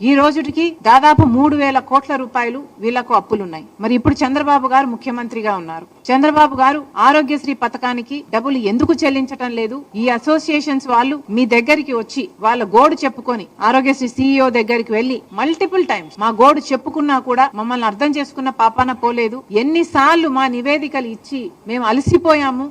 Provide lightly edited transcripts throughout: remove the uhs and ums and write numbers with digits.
ఈ రోజుకి దాదాపు 3,000 కోట్ల రూపాయలు వీళ్లకు అప్పులున్నాయి. మరి ఇప్పుడు చంద్రబాబు గారు ముఖ్యమంత్రిగా ఉన్నారు. చంద్రబాబు గారు ఆరోగ్యశ్రీ పథకానికి డబ్బులు ఎందుకు చెల్లించటం లేదు? ఈ అసోసియేషన్స్ వాళ్ళు మీ దగ్గరికి వచ్చి వాళ్ళ గోడు చెప్పుకొని ఆరోగ్యశ్రీ సీఈఓ దగ్గరికి వెళ్లి మల్టిపుల్ టైమ్స్ మా గోడు చెప్పుకున్నా కూడా మమ్మల్ని అర్థం చేసుకున్న పాపాన పోలేదు. ఎన్నిసార్లు మా నివేదికలు ఇచ్చి మేము అలసిపోయాము.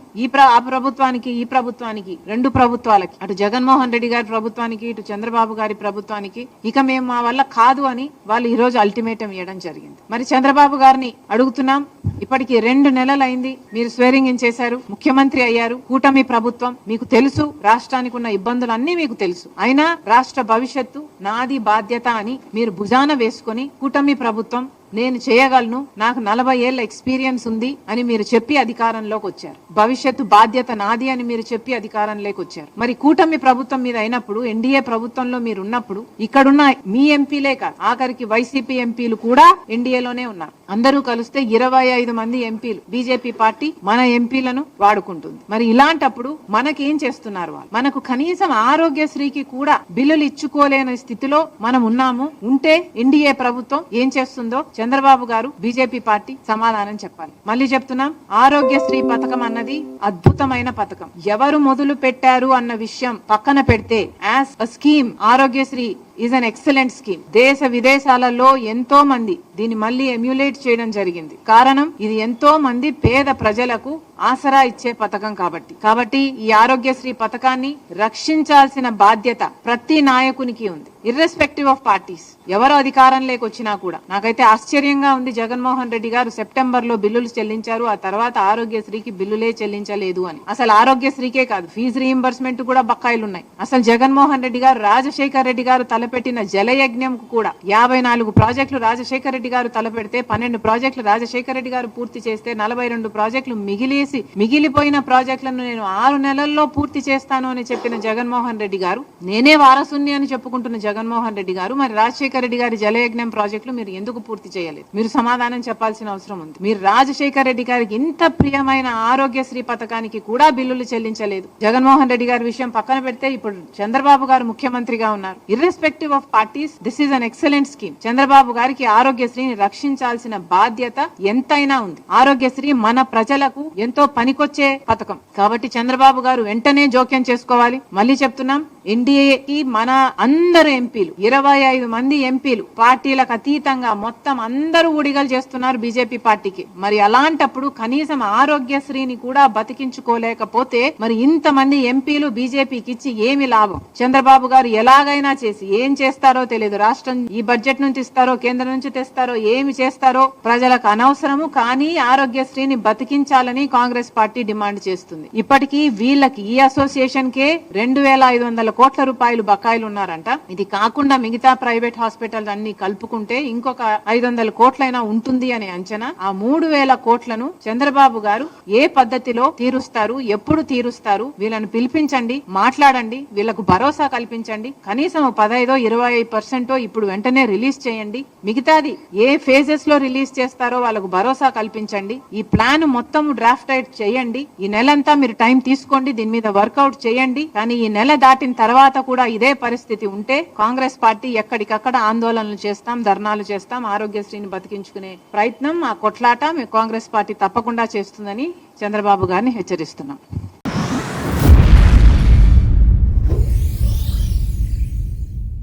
ఆ ప్రభుత్వానికి ఈ ప్రభుత్వానికి, రెండు ప్రభుత్వాలకి, అటు జగన్మోహన్ రెడ్డి గారి ప్రభుత్వానికి ఇటు చంద్రబాబు గారి ప్రభుత్వానికి ఇక మేము మా వల్ల కాదు అని వాళ్ళు ఈ రోజు అల్టిమేటం ఇవ్వడం జరిగింది. మరి చంద్రబాబు గారిని అడుగుతున్నాం, ఇప్పటికి 2 నెలలైంది, మీరు స్వేరింగ్ ఇన్ చేశారు, ముఖ్యమంత్రి అయ్యారు, కూటమి ప్రభుత్వం, మీకు తెలుసు రాష్ట్రానికి ఉన్న ఇబ్బందులు అన్ని మీకు తెలుసు. అయినా రాష్ట్ర భవిష్యత్తు నాది బాధ్యత అని మీరు భుజాన వేసుకొని కూటమి ప్రభుత్వం నేను చేయగలను, నాకు 40 ఏళ్ల ఎక్స్పీరియన్స్ ఉంది అని మీరు చెప్పి అధికారంలోకి వచ్చారు. భవిష్యత్తు బాధ్యత నాది అని మీరు చెప్పి అధికారంలోకి వచ్చారు. మరి కూటమి ప్రభుత్వం మీద అయినప్పుడు, ఎన్డీఏ ప్రభుత్వంలో మీరు ఉన్నప్పుడు ఇక్కడున్న మీ ఎంపీలే కాదు, ఆఖరికి వైసీపీ ఎంపీలు కూడా ఎన్డీఏలోనే ఉన్నారు. అందరూ కలిస్తే 25 మంది ఎంపీలు బీజేపీ పార్టీ మన ఎంపీలను వాడుకుంటుంది. మరి ఇలాంటప్పుడు మనకేం చేస్తున్నారు వాళ్ళు? మనకు కనీసం ఆరోగ్యశ్రీకి కూడా బిల్లులు ఇచ్చుకోలేని స్థితిలో మనం ఉన్నాము. ఉంటే ఎన్డీఏ ప్రభుత్వం ఏం చేస్తుందో చంద్రబాబు గారు, బీజేపీ పార్టీ సమాధానం చెప్పాలి. మళ్ళీ చెప్తున్నాం, ఆరోగ్యశ్రీ పథకం అన్నది అద్భుతమైన పథకం. ఎవరు మొదలు పెట్టారు అన్న విషయం పక్కన పెడితే, as a scheme Aarogyasri is an excellent scheme. దేశ విదేశాలలో ఎంతో మంది దీన్ని మళ్ళీ ఎమ్యులేట్ చేయడం జరిగింది. కారణం, ఇది ఎంతో మంది పేద ప్రజలకు ఆసరా ఇచ్చే పథకం కాబట్టి ఈ ఆరోగ్యశ్రీ పథకాన్ని రక్షించాల్సిన బాధ్యత ప్రతి నాయకునికి ఉంది, ఇర్రెస్పెక్టివ్ ఆఫ్ పార్టీస్. ఎవరు అధికారంలోకి వచ్చినా కూడా. నాకైతే ఆశ్చర్యంగా ఉంది, జగన్మోహన్ రెడ్డి గారు సెప్టెంబర్ లో బిల్లులు చెల్లించారు, ఆ తర్వాత ఆరోగ్యశ్రీకి బిల్లులే చెల్లించలేదు అని. అసలు ఆరోగ్యశ్రీకే కాదు, ఫీజు రీయింబర్స్మెంట్ కూడా బకాయిలు ఉన్నాయి. అసలు జగన్మోహన్ రెడ్డి గారు, రాజశేఖర్ రెడ్డి గారు తలపెట్టిన జలయజ్ఞం కూడా 54 ప్రాజెక్టులు రాజశేఖర్ రెడ్డి గారు తలపెడితే 12 ప్రాజెక్టులు రాజశేఖర్ రెడ్డి గారు పూర్తి చేస్తే 42 ప్రాజెక్టులు మిగిలిపోయిన ప్రాజెక్టులను నేను 6 నెలల్లో పూర్తి చేస్తాను అని చెప్పిన జగన్మోహన్ రెడ్డి గారు, నేనే వారసుని అని చెప్పుకుంటున్న జగన్మోహన్ రెడ్డి గారు, మరి రాజశేఖర్ రెడ్డి గారి జలయజ్ఞం ప్రాజెక్టులు మీరు ఎందుకు పూర్తి చేయలేదు? మీరు సమాధానం చెప్పాల్సిన అవసరం ఉంది. మీరు రాజశేఖర్ రెడ్డి గారికి ఇంత ప్రియమైన ఆరోగ్యశ్రీ పథకానికి కూడా బిల్లులు చెల్లించలేదు. జగన్మోహన్ రెడ్డి గారి విషయం పక్కన పెడితే ఇప్పుడు చంద్రబాబు గారు ముఖ్యమంత్రిగా ఉన్నారు. Irrespective of parties, this is an excellent scheme. Chandrababu గారికి ఆరోగ్యశ్రీని రక్షించాల్సిన బాధ్యత ఎంతైనా ఉంది. ఆరోగ్యశ్రీ మన ప్రజలకు ఎంతో పనికొచ్చే పథకం కాబట్టి చంద్రబాబు గారు వెంటనే జోక్యం చేసుకోవాలి. మళ్ళీ చెప్తున్నాం, ఎన్డీఏకి మన అందరు ఎంపీలు, 25 మంది ఎంపీలు పార్టీలకు అతీతంగా మొత్తం అందరూ ఊడిగలు చేస్తున్నారు బీజేపీ పార్టీకి. మరి అలాంటప్పుడు కనీసం ఆరోగ్యశ్రీని కూడా బతికించుకోలేకపోతే మరి ఇంతమంది ఎంపీలు బీజేపీకి ఇచ్చి ఏమి లాభం? చంద్రబాబు గారు ఎలాగైనా చేసి ఏం చేస్తారో తెలియదు. రాష్ట్రం ఈ బడ్జెట్ నుంచి ఇస్తారో, కేంద్రం నుంచి తెస్తారో, ఏమి చేస్తారో ప్రజలకు అనవసరము. కానీ ఆరోగ్యశ్రీని బతికించాలని కాంగ్రెస్ పార్టీ డిమాండ్ చేస్తుంది. ఇప్పటికీ వీళ్ళకి, ఈ అసోసియేషన్ కే 2,500 కోట్ల రూపాయలు బకాయిలు ఉన్నారంట. ఇది కాకుండా మిగతా ప్రైవేట్ హాస్పిటల్ అన్ని కలుపుకుంటే ఇంకొక 500 కోట్లైనా ఉంటుంది అనే అంచనా. ఆ 3,000 కోట్లను చంద్రబాబు గారు ఏ పద్ధతిలో తీరుస్తారు, ఎప్పుడు తీరుస్తారు? వీళ్ళని పిలిపించండి, మాట్లాడండి, వీళ్లకు భరోసా కల్పించండి. కనీసం 15-20% ఇప్పుడు వెంటనే రిలీజ్ చేయండి. మిగతాది ఏ ఫేజెస్ లో రిలీజ్ చేస్తారో వాళ్ళకు భరోసా కల్పించండి. ఈ ప్లాన్ మొత్తం డ్రాఫ్ట్ అవుట్ చేయండి. ఈ నెలంతా మీరు టైం తీసుకోండి, దీని మీద వర్కౌట్ చేయండి. కానీ ఈ నెల దాటిన తర్వాత కూడా ఇదే పరిస్థితి ఉంటే కాంగ్రెస్ పార్టీ ఎక్కడికక్కడ ఆందోళనలు చేస్తాం, ధర్నాలు చేస్తాం. ఆరోగ్యశ్రీని బతికించుకునే ప్రయత్నం, ఆ కొట్లాట కాంగ్రెస్ పార్టీ తప్పకుండా చేస్తుందని చంద్రబాబు గారిని హెచ్చరిస్తున్నాం.